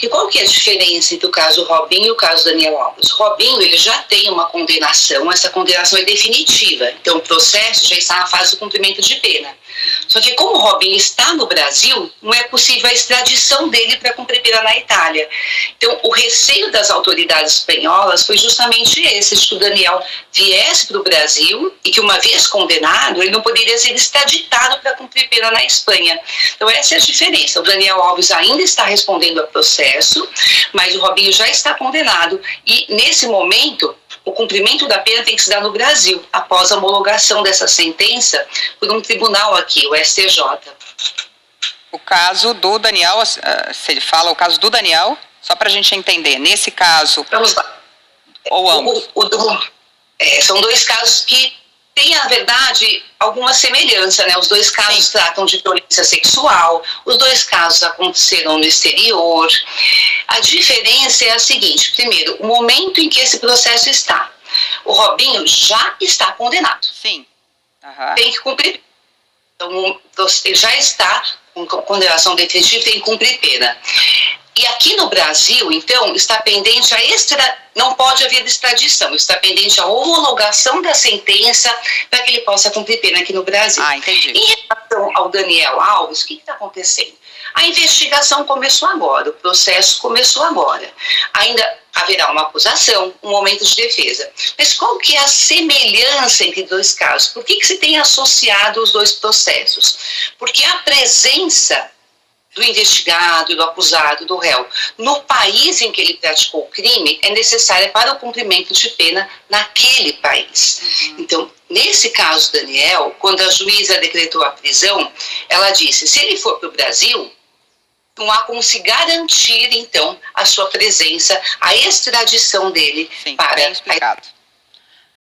E qual que é a diferença entre o caso Robinho e o caso Daniel Alves? O Robinho, ele já tem uma condenação, essa condenação é definitiva, então o processo já está na fase do cumprimento de pena. Só que como o Robinho está no Brasil, não é possível a extradição dele para cumprir pena na Itália. Então o receio das autoridades espanholas foi justamente esse, de que o Daniel viesse para o Brasil e que, uma vez condenado, ele não poderia ser extraditado para cumprir pena na Espanha. Então essa é a diferença. O Daniel Alves ainda está respondendo a processo, mas o Robinho já está condenado e, nesse momento, o cumprimento da pena tem que se dar no Brasil, após a homologação dessa sentença por um tribunal aqui, o STJ. O caso do Daniel, se ele fala o caso do Daniel, só para a gente entender, nesse caso... Vamos lá. Ou ambos? São dois casos que têm, na verdade, alguma semelhança, né? Os dois casos tratam de violência sexual, os dois casos aconteceram no exterior. A diferença é a seguinte: primeiro, o momento em que esse processo está. O Robinho já está condenado. Sim. Uhum. Tem que cumprir. Então, ele já está com condenação definitiva, tem que cumprir pena. E aqui no Brasil, então, está pendente não pode haver extradição, está pendente a homologação da sentença para que ele possa cumprir pena aqui no Brasil. Ah, entendi. Em relação ao Daniel Alves, o que está acontecendo? A investigação começou agora, o processo começou agora. Ainda haverá uma acusação, um momento de defesa. Mas qual que é a semelhança entre dois casos? Por que se tem associado os dois processos? Porque a presença do investigado, do acusado, do réu, no país em que ele praticou o crime, é necessária para o cumprimento de pena naquele país. Uhum. Então, nesse caso, Daniel, quando a juíza decretou a prisão, ela disse, se ele for para o Brasil, não há como se garantir, então, a sua presença, a extradição dele. Sim, para bem explicado.